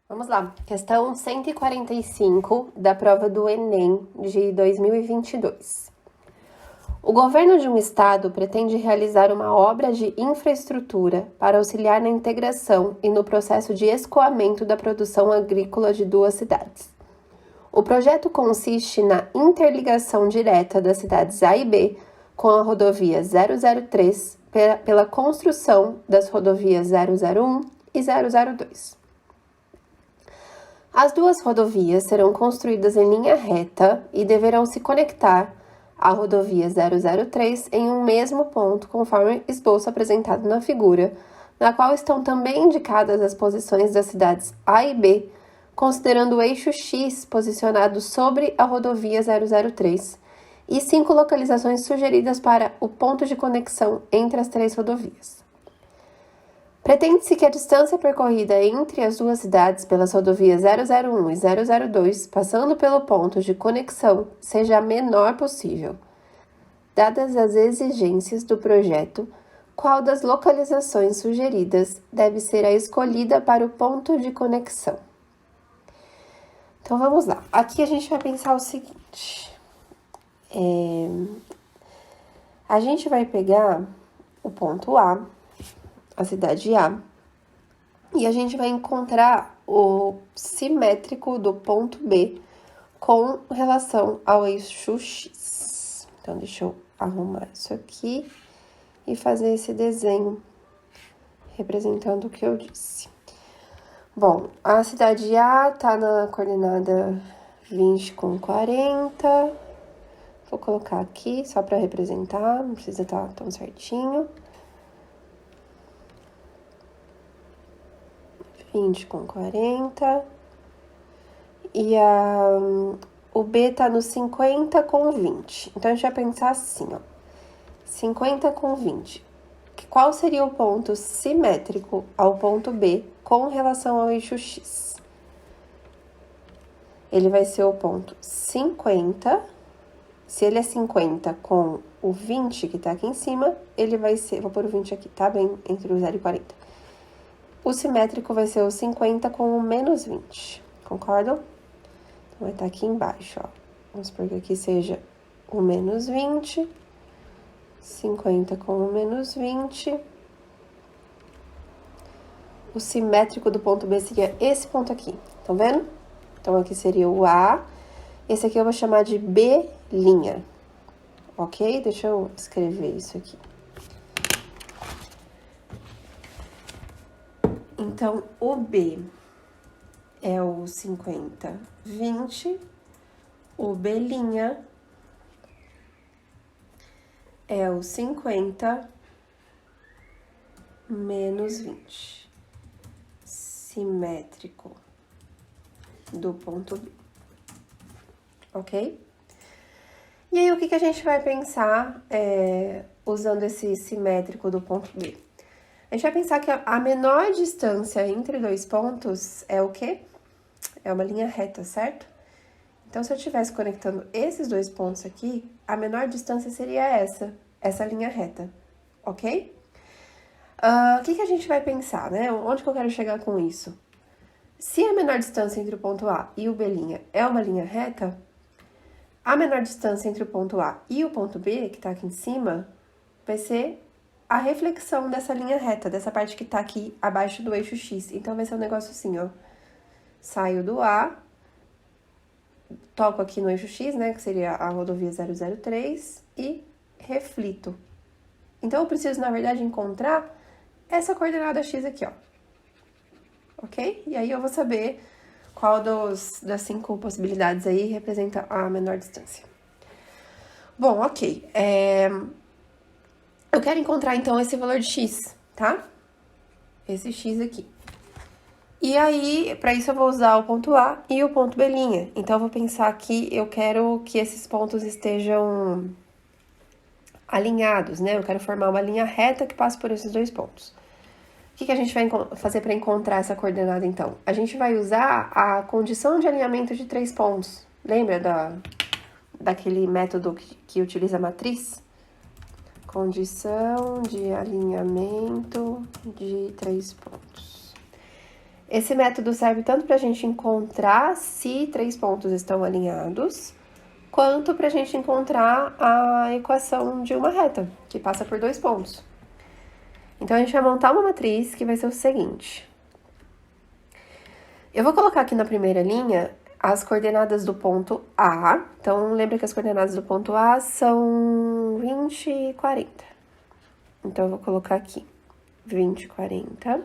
Vamos lá, questão 145 da prova do Enem de 2022. O governo de um estado pretende realizar uma obra de infraestrutura para auxiliar na integração e no processo de escoamento da produção agrícola de duas cidades. O projeto consiste na interligação direta das cidades A e B com a rodovia 003 pela construção das rodovias 001 e 002. As duas rodovias serão construídas em linha reta e deverão se conectar à rodovia 003 em um mesmo ponto, conforme esboço apresentado na figura, na qual estão também indicadas as posições das cidades A e B, considerando o eixo X posicionado sobre a rodovia 003, e 5 localizações sugeridas para o ponto de conexão entre as três rodovias. Pretende-se que a distância percorrida entre as duas cidades pelas rodovias 001 e 002, passando pelo ponto de conexão, seja a menor possível. Dadas as exigências do projeto, qual das localizações sugeridas deve ser a escolhida para o ponto de conexão? Então, vamos lá. Aqui a gente vai pensar o seguinte. A gente vai pegar o ponto A, a cidade A, e a gente vai encontrar o simétrico do ponto B com relação ao eixo X. Então, deixa eu arrumar isso aqui e fazer esse desenho representando o que eu disse. Bom, a cidade A tá na coordenada 20 com 40. Vou colocar aqui só para representar, não precisa estar tão certinho. 20 com 40. E o B tá no 50 com 20. Então, a gente vai pensar assim, ó. 50 com 20. Qual seria o ponto simétrico ao ponto B com relação ao eixo X? Ele vai ser o ponto 50. Se ele é 50 com o 20 que tá aqui em cima, ele vai ser... Vou pôr o 20 aqui, tá? Bem entre o 0 e 40. O simétrico vai ser o 50 com o menos 20. Concordam? Então, vai estar aqui embaixo, ó. Vamos supor que aqui seja o menos 20. 50 com o menos 20. O simétrico do ponto B seria esse ponto aqui. Estão vendo? Então, aqui seria o A. Esse aqui eu vou chamar de B'. Ok? Deixa eu escrever isso aqui. Então, o B é o 50, 20. O B' é o 50 menos 20. Simétrico do ponto B. Ok? E aí, o que a gente vai pensar usando esse simétrico do ponto B? A gente vai pensar que a menor distância entre dois pontos é o quê? É uma linha reta, certo? Então, se eu estivesse conectando esses dois pontos aqui, a menor distância seria essa linha reta, ok? O que a gente vai pensar, né? Onde que eu quero chegar com isso? Se a menor distância entre o ponto A e o B' é uma linha reta, a menor distância entre o ponto A e o ponto B, que tá aqui em cima, vai ser a reflexão dessa linha reta, dessa parte que tá aqui abaixo do eixo X. Então, vai ser um negócio assim, ó. Saio do A, toco aqui no eixo X, né, que seria a rodovia 003, e reflito. Então, eu preciso, na verdade, encontrar essa coordenada X aqui, ó. Ok? E aí, eu vou saber qual das 5 possibilidades aí representa a menor distância. Bom, ok. Eu quero encontrar, então, esse valor de X, tá? Esse X aqui. E aí, para isso, eu vou usar o ponto A e o ponto B'. Então, eu vou pensar que eu quero que esses pontos estejam alinhados, né? Eu quero formar uma linha reta que passe por esses dois pontos. O que a gente vai fazer para encontrar essa coordenada, então? A gente vai usar a condição de alinhamento de 3 pontos. Lembra daquele método que utiliza a matriz? Condição de alinhamento de 3 pontos. Esse método serve tanto para a gente encontrar se 3 pontos estão alinhados, quanto para a gente encontrar a equação de uma reta, que passa por 2 pontos. Então, a gente vai montar uma matriz que vai ser o seguinte. Eu vou colocar aqui na primeira linha as coordenadas do ponto A. Então, lembra que as coordenadas do ponto A são 20 e 40. Então, eu vou colocar aqui 20 e 40.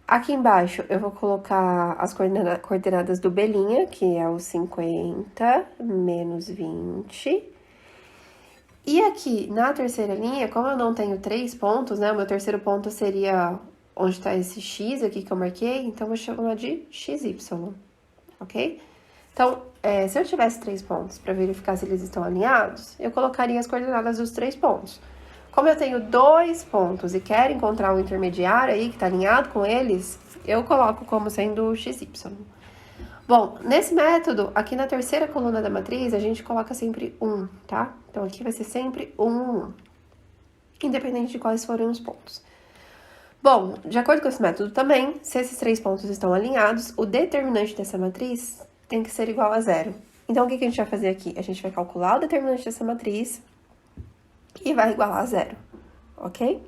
Aqui embaixo, eu vou colocar as coordenadas do B', que é o 50 menos 20. E aqui, na terceira linha, como eu não tenho 3 pontos, né? O meu terceiro ponto seria onde está esse x aqui que eu marquei, então eu vou chamar de xy, ok? Então, se eu tivesse 3 pontos para verificar se eles estão alinhados, eu colocaria as coordenadas dos 3 pontos. Como eu tenho 2 pontos e quero encontrar um intermediário aí que está alinhado com eles, eu coloco como sendo xy. Bom, nesse método, aqui na terceira coluna da matriz, a gente coloca sempre 1, tá? Então, aqui vai ser sempre 1, independente de quais forem os pontos. Bom, de acordo com esse método também, se esses 3 pontos estão alinhados, o determinante dessa matriz tem que ser igual a 0. Então, o que a gente vai fazer aqui? A gente vai calcular o determinante dessa matriz e vai igualar a 0, ok?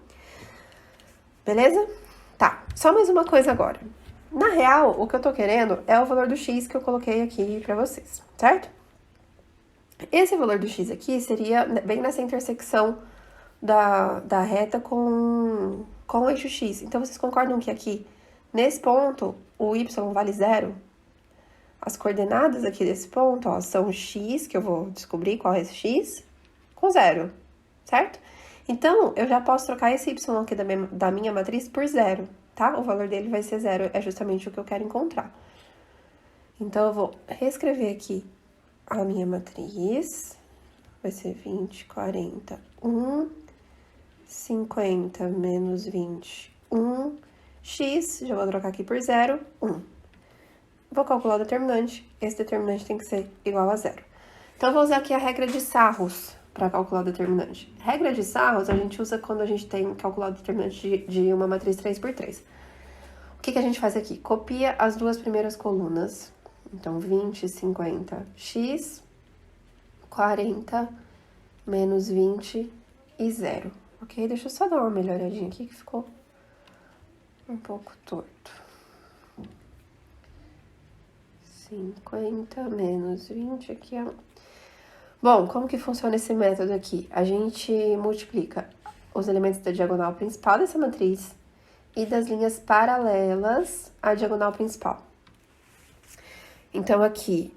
Beleza? Tá, só mais uma coisa agora. Na real, o que eu tô querendo é o valor do x que eu coloquei aqui pra vocês, certo? Esse valor do x aqui seria bem nessa intersecção da reta com o eixo x. Então, vocês concordam que aqui, nesse ponto, o y vale 0? As coordenadas aqui desse ponto, ó, são x, que eu vou descobrir qual é esse x, com 0, certo? Então, eu já posso trocar esse y aqui da minha matriz por 0, tá? O valor dele vai ser 0, é justamente o que eu quero encontrar. Então, eu vou reescrever aqui a minha matriz. Vai ser 20, 40, 1, 50 menos 20, 1, x, já vou trocar aqui por 0, 1. Vou calcular o determinante, esse determinante tem que ser igual a 0. Então, eu vou usar aqui a regra de Sarros para calcular o determinante. Regra de Sarros a gente usa quando a gente tem que calcular o determinante de uma matriz 3x3. O que a gente faz aqui? Copia as duas primeiras colunas. Então, 20, 50, x, 40, menos 20 e 0. Ok? Deixa eu só dar uma melhoradinha aqui que ficou um pouco torto. 50 menos 20 aqui é 1. Bom, como que funciona esse método aqui? A gente multiplica os elementos da diagonal principal dessa matriz e das linhas paralelas à diagonal principal. Então, aqui,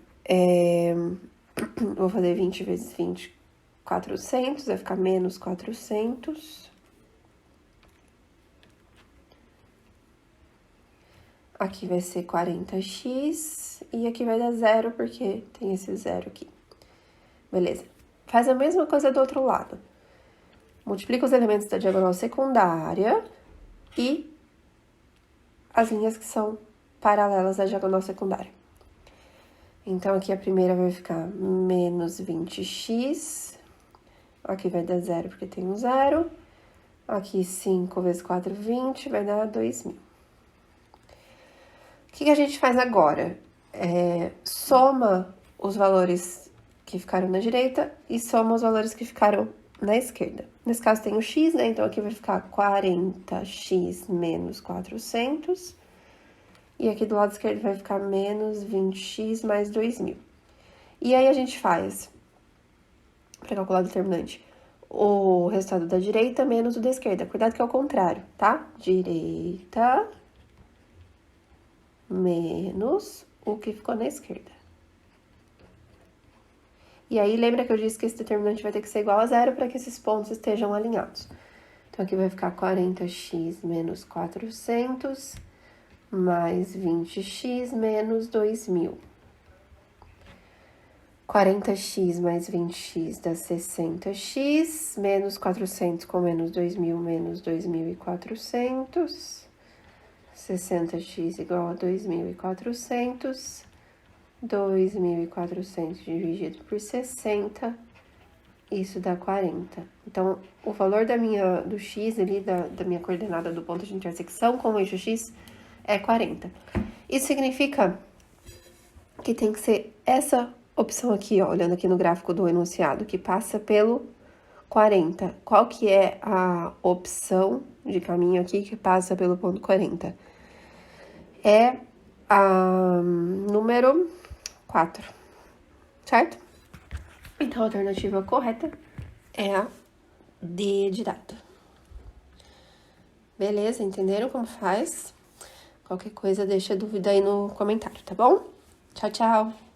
vou fazer 20 vezes 20, 400, vai ficar menos 400. Aqui vai ser 40x e aqui vai dar 0, porque tem esse 0 aqui. Beleza. Faz a mesma coisa do outro lado. Multiplica os elementos da diagonal secundária e as linhas que são paralelas à diagonal secundária. Então, aqui a primeira vai ficar menos 20x. Aqui vai dar 0, porque tem um 0. Aqui, 5 vezes 4, 20, vai dar 2.000. O que a gente faz agora? Soma os valores que ficaram na direita e soma os valores que ficaram na esquerda. Nesse caso tem o x, né? Então, aqui vai ficar 40x menos 400. E aqui do lado esquerdo vai ficar menos 20x mais 2.000. E aí, a gente faz, para calcular o determinante, o resultado da direita menos o da esquerda. Cuidado que é o contrário, tá? Direita menos o que ficou na esquerda. E aí, lembra que eu disse que esse determinante vai ter que ser igual a 0 para que esses pontos estejam alinhados. Então, aqui vai ficar 40x menos 400 mais 20x menos 2.000. 40x mais 20x dá 60x, menos 400 com menos 2.000, menos 2.400. 60x igual a 2.400. 2.400 dividido por 60 isso dá 40. Então, o valor do x ali, da minha coordenada do ponto de intersecção com o eixo x é 40. Isso significa que tem que ser essa opção aqui, ó, olhando aqui no gráfico do enunciado, que passa pelo 40. Qual que é a opção de caminho aqui que passa pelo ponto 40? É a número 4, certo? Então, a alternativa correta é a D de dado. Beleza? Entenderam como faz? Qualquer coisa, deixa dúvida aí no comentário, tá bom? Tchau, tchau!